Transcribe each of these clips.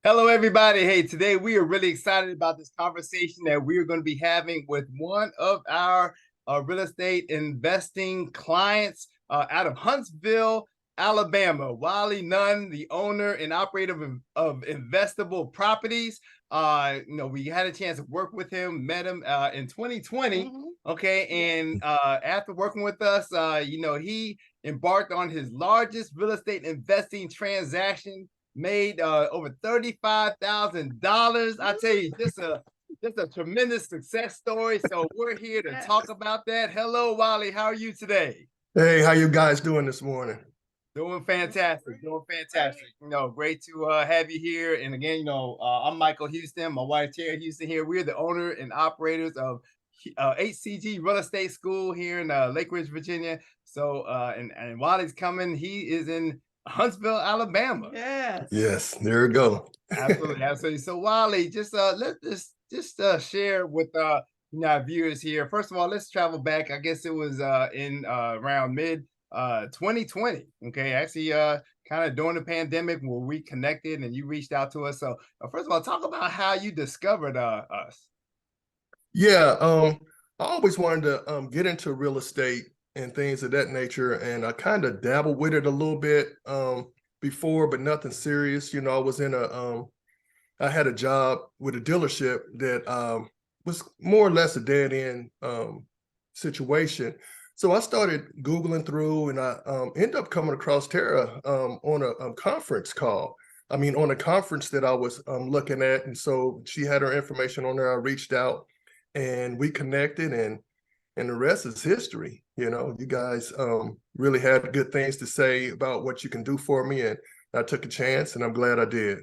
Hello, everybody. Hey, today we are really excited about this conversation that we are going to be having with one of our real estate investing clients out of Huntsville, Alabama, Wiley Nunn, the owner and operator of Investable Properties. We had a chance to work with him, met him in 2020. Okay, and after working with us, he embarked on his largest real estate investing transaction, made over $35,000. I tell you, just a tremendous success story. So we're here to talk about that. Hello, Wiley. How are you today? Hey, how you guys doing this morning? Doing fantastic. Great to have you here. And again, I'm Michael Houston. My wife Terry Houston here. We're the owner and operators of HCG Real Estate School here in Lake Ridge, Virginia. So and Wiley's coming. He is in Huntsville, Alabama. Yes, there we go. Absolutely. So Wiley, let's share with our viewers here. First of all, let's travel back. I guess it was in around mid 2020. Okay, actually kind of during the pandemic where we connected and you reached out to us. So first of all, talk about how you discovered us. Yeah, I always wanted to get into real estate and things of that nature, and I kind of dabbled with it a little bit before, but nothing serious. I was in I had a job with a dealership that was more or less a dead end situation. So I started Googling through, and I ended up coming across Tara on a conference call. I mean, on a conference that I was looking at. And so she had her information on there. I reached out and we connected, and the rest is history. You guys really had good things to say about what you can do for me. And I took a chance, and I'm glad I did.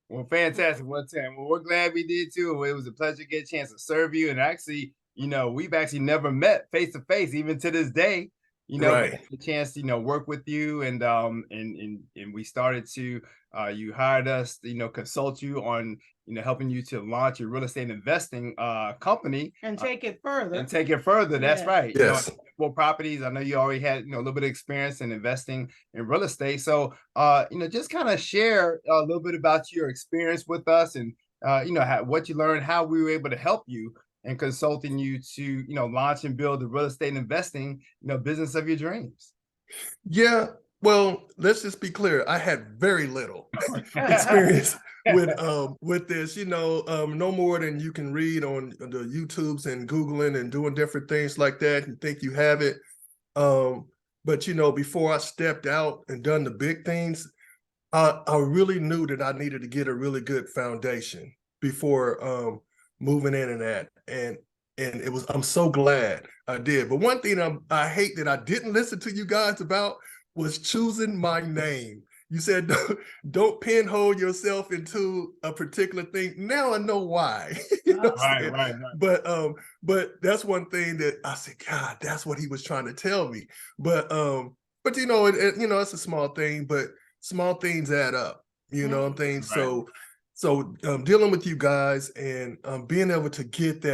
Well, fantastic. Well, we're glad we did too. It was a pleasure to get a chance to serve you. And actually, we've actually never met face to face, even to this day. Right. The chance to work with you, and we started to you hired us, consult you on helping you to launch your real estate investing company and take it further. That's right. Yes. Investable Properties. I know you already had a little bit of experience in investing in real estate. So just kind of share a little bit about your experience with us, and what you learned, how we were able to help you and consulting you to launch and build the real estate investing business of your dreams. Yeah, well, let's just be clear. I had very little experience with this, no more than you can read on the YouTubes and Googling and doing different things like that and think you have it. But before I stepped out and done the big things, I really knew that I needed to get a really good foundation before moving in and that. And I'm so glad I did. But one thing I hate that I didn't listen to you guys about was choosing my name. You said don't pinhole yourself into a particular thing. Now I know why. Right. But that's one thing that I said, God, that's what he was trying to tell me. But it's a small thing, but small things add up. Things. Right. So dealing with you guys and being able to get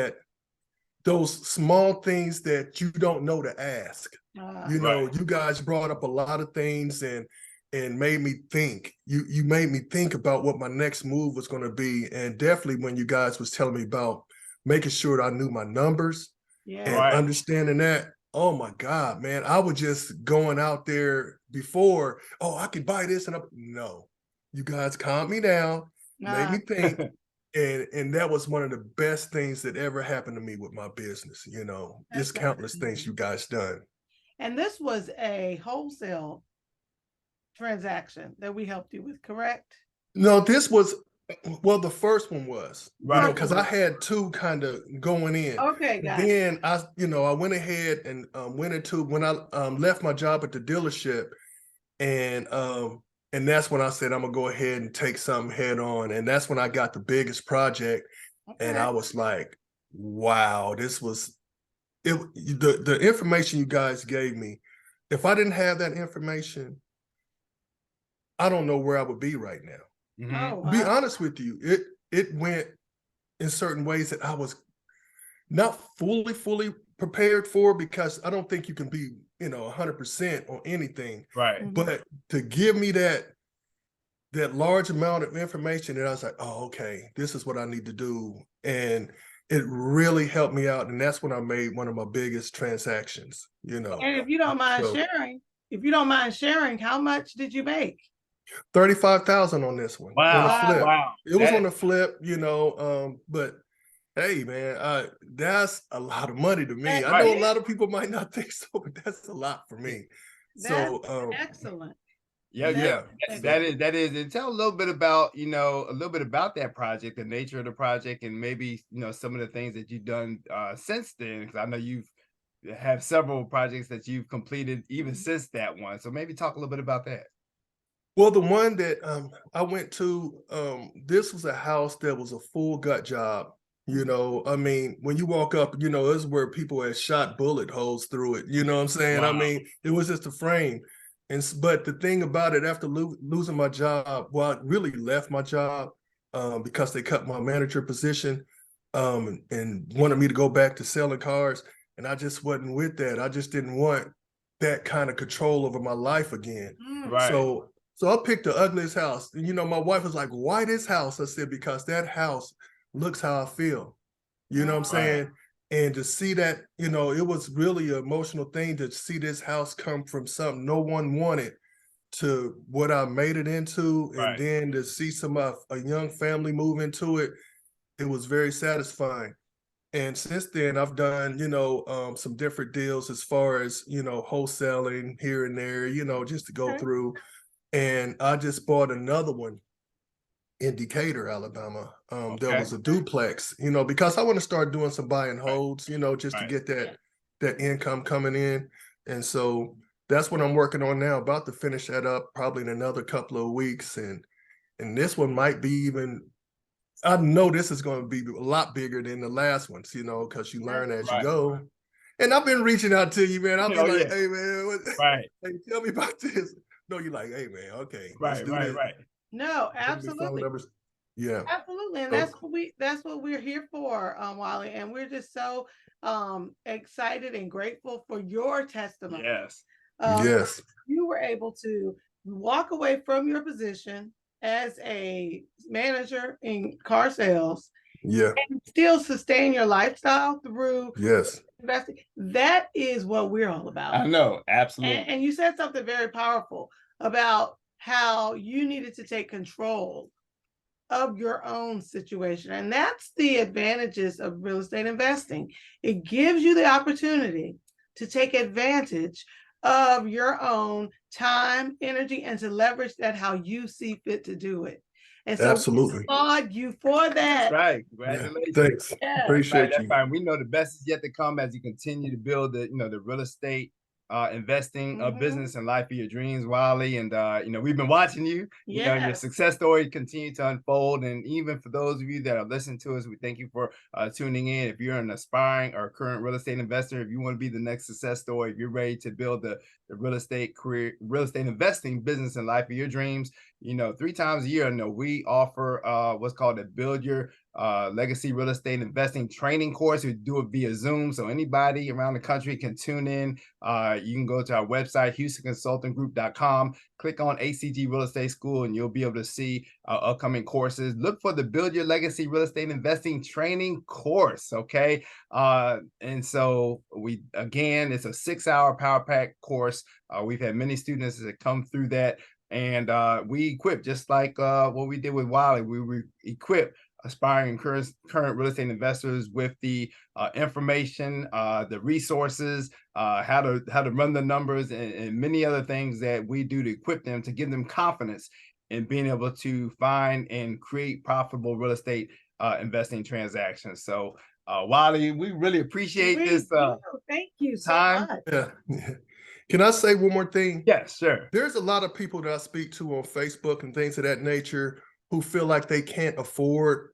those small things that you don't know to ask. Right. You guys brought up a lot of things and made me think. You made me think about what my next move was going to be. And definitely when you guys was telling me about making sure that I knew my numbers and understanding that, oh my God, man, I was just going out there before, I could buy this. No, you guys calmed me down, made me think. And that was one of the best things that ever happened to me with my business, just countless things you guys done. And this was a wholesale transaction that we helped you with, correct? No, this was, well, the first one was, Right. Because I had two kind of going in. Okay, got it. Then I went ahead and went into, when I left my job at the dealership, and that's when I said, I'm gonna go ahead and take something head on. And that's when I got the biggest project. Okay. And I was like, wow, this was it. The information you guys gave me, if I didn't have that information, I don't know where I would be right now. Mm-hmm. Oh, wow. Be honest with you, it went in certain ways that I was not fully prepared for, because I don't think you can be 100% on anything. Right. But to give me that that large amount of information, and I was like, oh, okay, this is what I need to do. And it really helped me out. And that's when I made one of my biggest transactions, you know. And if you don't mind So sharing, how much did you make? 35,000 on this one. Wow. On a flip. Wow. It was on a flip, you know, but hey, man, that's a lot of money to me. I know a lot of people might not think so, but that's a lot for me. That's so excellent. Yeah. That is. And tell a little bit about, that project, the nature of the project, and maybe, some of the things that you've done since then. Because I know you've have several projects that you've completed even since that one. So maybe talk a little bit about that. Well, the one that I went to, this was a house that was a full gut job. You know, I mean, when you walk up, this is where people had shot bullet holes through it. You know what I'm saying? Wow. I mean, it was just a frame. But the thing about it, after losing my job, well, I really left my job because they cut my manager position and wanted me to go back to selling cars. And I just wasn't with that. I just didn't want that kind of control over my life again. Right. So I picked the ugliest house. And, my wife was like, why this house? I said, because that house looks how I feel. You know what I'm saying? And to see that, it was really an emotional thing to see this house come from something no one wanted to what I made it into. And then to see a young family move into it, it was very satisfying. And since then, I've done, some different deals as far as, wholesaling here and there, just to go through. And I just bought another one in Decatur, Alabama. There was a duplex, because I want to start doing some buy and holds, just to get that income coming in. And so that's what I'm working on now, about to finish that up probably in another couple of weeks. And this one might be even, I know this is going to be a lot bigger than the last ones, because you learn as you go. And I've been reaching out to you, man. I'll be like, hey, man, hey, tell me about this. No, you're like, hey, man, okay. Let's do this. No, absolutely. Yeah. Absolutely. And that's what we're here for, Wiley. And we're just so excited and grateful for your testimony. Yes. Yes. You were able to walk away from your position as a manager in car sales. Yeah. And still sustain your lifestyle through investing. That is what we're all about. I know, absolutely. And you said something very powerful about how you needed to take control of your own situation. And that's the advantages of real estate investing. It gives you the opportunity to take advantage of your own time, energy, and to leverage that how you see fit to do it. And so absolutely, we applaud you for that. That's right. Congratulations. Yeah, thanks. Appreciate that's you. fine. We know the best is yet to come as you continue to build the real estate investing business and life of your dreams, Wiley. And we've been watching you. Your success story continue to unfold. And even for those of you that are listening to us, we thank you for tuning in. If you're an aspiring or current real estate investor, if you want to be the next success story, if you're ready to build the real estate career, real estate investing business and life of your dreams, 3 times a year, we offer what's called a Build Your Legacy Real Estate Investing training course. We do it via Zoom, so anybody around the country can tune in. You can go to our website, HoustonConsultingGroup.com, click on ACG Real Estate School, and you'll be able to see upcoming courses. Look for the Build Your Legacy Real Estate Investing training course, okay? And so it's a 6-hour power pack course. We've had many students that come through that. And we equip, just like what we did with Wiley, we equip aspiring current real estate investors with the information, the resources, how to run the numbers, and many other things that we do to equip them, to give them confidence in being able to find and create profitable real estate investing transactions. So Wiley, we really appreciate this. Thank you time. So much. Yeah. Can I say one more thing? Yes, sure. There's a lot of people that I speak to on Facebook and things of that nature who feel like they can't afford,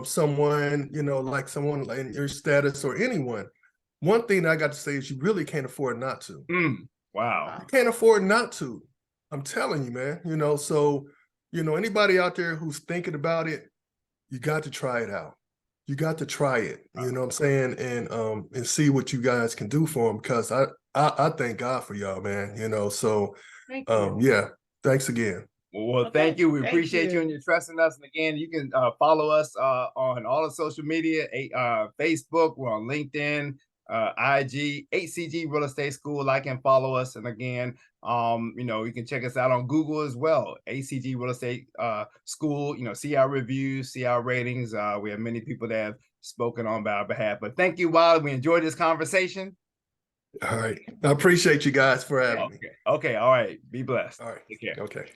someone, like someone in your status or anyone. One thing that I got to say is you really can't afford not to. Wow. You can't afford not to. I'm telling you, man, so, anybody out there who's thinking about it, you got to try it out. You got to try it, you know what I'm saying? And see what you guys can do for them, because I thank God for y'all, man, so, Thank you. yeah, thanks again. Well, Okay, thank you. We thank appreciate you you. and your trust in us. And again, you can follow us on all the social media, Facebook, we're on LinkedIn, IG, HCG Real Estate School. Like and follow us. And again, you can check us out on Google as well, HCG Real Estate School. See our reviews, see our ratings. We have many people that have spoken on our behalf. But thank you, Wiley. We enjoyed this conversation. All right. I appreciate you guys for having me. Okay. All right. Be blessed. All right. Take care. Okay.